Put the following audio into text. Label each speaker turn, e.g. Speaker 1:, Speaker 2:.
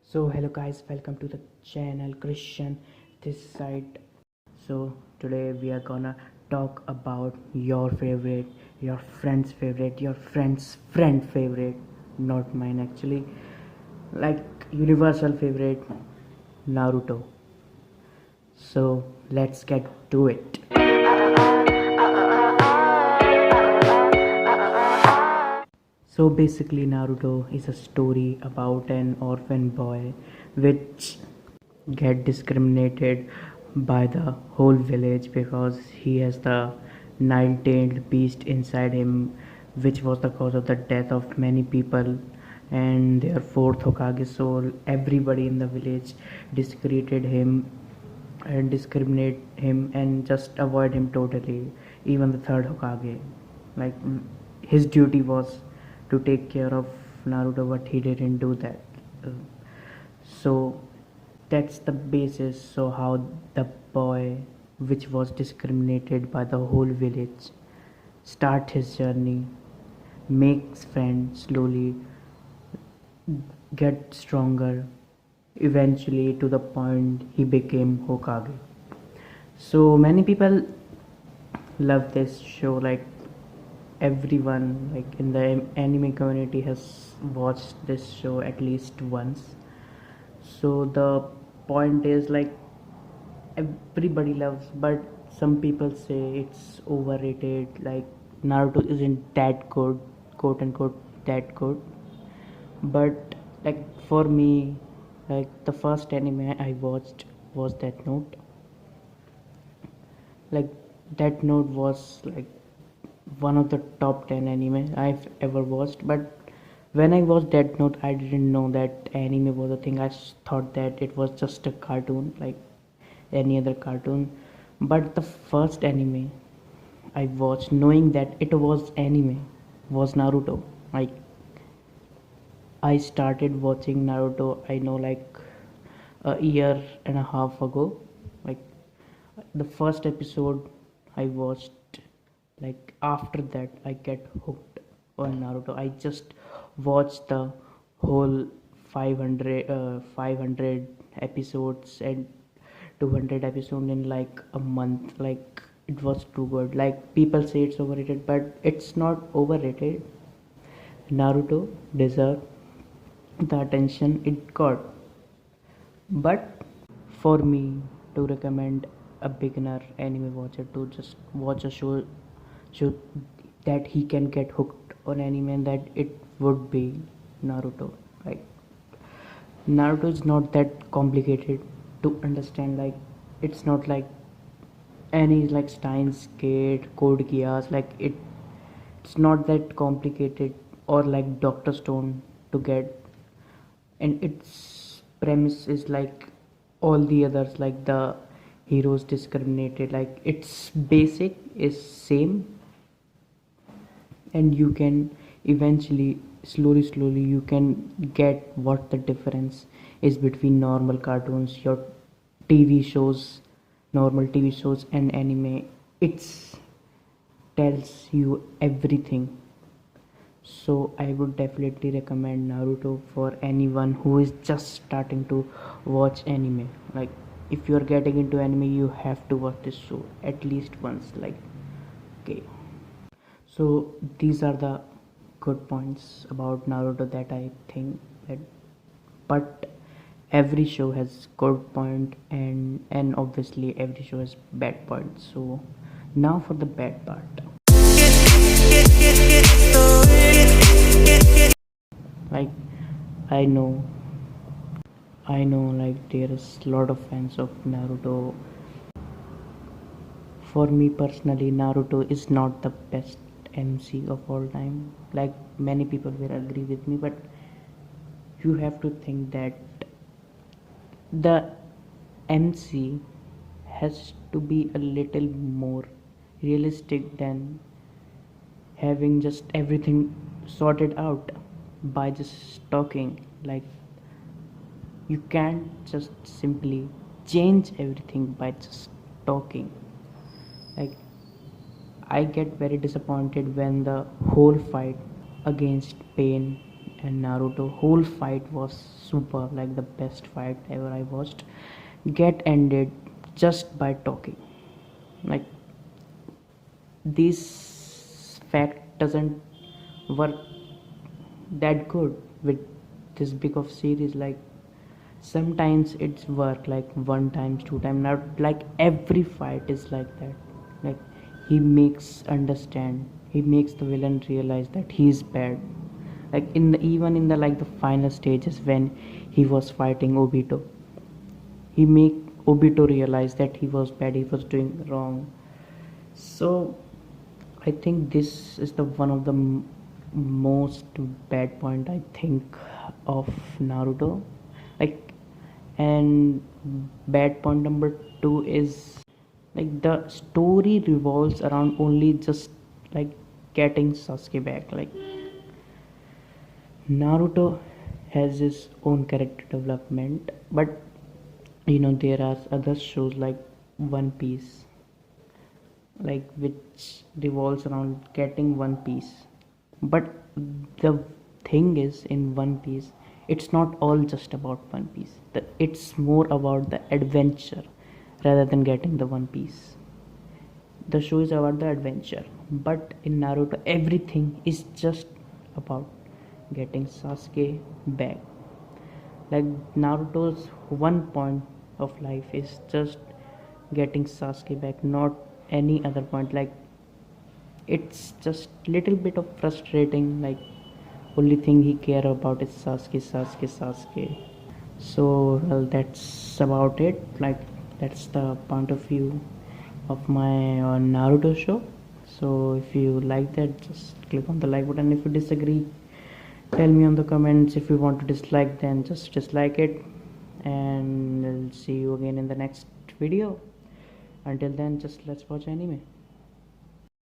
Speaker 1: So hello guys, welcome to the channel. Christian this side. So today we are gonna talk about your favorite, your friend's favorite, your friend's friend favorite, not mine actually, like universal favorite, Naruto. So let's get to it. So basically, Naruto is a story about an orphan boy which get discriminated by the whole village because he has the nine-tailed beast inside him, which was the cause of the death of many people and their fourth Hokage soul. Everybody in the village discredited him and discriminate him and just avoid him totally. Even the third Hokage, like his duty was to take care of Naruto, but he didn't do that. Uh, so that's the basis. So how the boy, which was discriminated by the whole village, start his journey, makes friends slowly, get stronger, eventually to the point he became Hokage. So many people love this show, like everyone like in the anime community has watched this show at least once. So the point is like everybody loves, but some people say it's overrated, like Naruto isn't that good, quote unquote that good. But like for me, like the first anime I watched was Death Note. Like Death Note was like one of the top 10 anime I've ever watched. But when I watched Death Note, I didn't know that anime was a thing. I thought that it was just a cartoon, like any other cartoon. But the first anime I watched, knowing that it was anime, was Naruto. Like I started watching Naruto, I know, like a year and a half ago. Like the first episode I watched, like after that I get hooked on Naruto. I just watched the whole 500 episodes and 200 episodes in like a month. Like it was too good. Like people say it's overrated, but it's not overrated. Naruto deserved the attention it got. But for me to recommend a beginner anime watcher to just watch a show that he can get hooked on anime, and that it would be Naruto. Like Naruto is not that complicated to understand. Like it's not like any like Steins Gate, Code Geass. Like it's not that complicated, or like Doctor Stone to get. And its premise is like all the others, like the heroes discriminated. Like its basic is same, and you can eventually slowly you can get what the difference is between normal cartoons, your TV shows, normal TV shows and anime. It's tells you everything. So I would definitely recommend Naruto for anyone who is just starting to watch anime. Like if you're getting into anime, you have to watch this show at least once. Like okay. So these are the good points about Naruto that I think that, but every show has good point, and obviously every show has bad points. So now for the bad part. Like I know like there is a lot of fans of Naruto. For me personally, Naruto is not the best MC of all time. Like many people will agree with me, but you have to think that the MC has to be a little more realistic than having just everything sorted out by just talking. Like you can't just simply change everything by just talking. Like I get very disappointed when the whole fight against Pain and Naruto. Whole fight was super, like the best fight ever I watched. Get ended just by talking. Like this fact doesn't work that good with this big of series. Like sometimes it's work like one times, two times, not like every fight is like that. Like he makes understand, he makes the villain realize that he's bad. Like in the, even in the like the final stages when he was fighting Obito, he make Obito realize that he was bad, he was doing wrong. So I think this is the one of the most bad point I think of Naruto. Like, and bad point number two is like the story revolves around only just like getting Sasuke back. Like Naruto has his own character development, but there are other shows like One Piece, like which revolves around getting One Piece. But the thing is, in One Piece, it's not all just about One Piece. It's more about the adventure rather than getting the One Piece. The show is about the adventure, but in Naruto, everything is just about getting Sasuke back. Like Naruto's one point of life is just getting Sasuke back, not any other point. Like it's just little bit of frustrating. Like only thing he care about is Sasuke, Sasuke, Sasuke. So well, that's about it. Like that's the point of view of my Naruto show. So if you like that, just click on the like button. If you disagree, tell me on the comments. If you want to dislike, then just dislike it. And I'll see you again in the next video. Until then, just let's watch anime.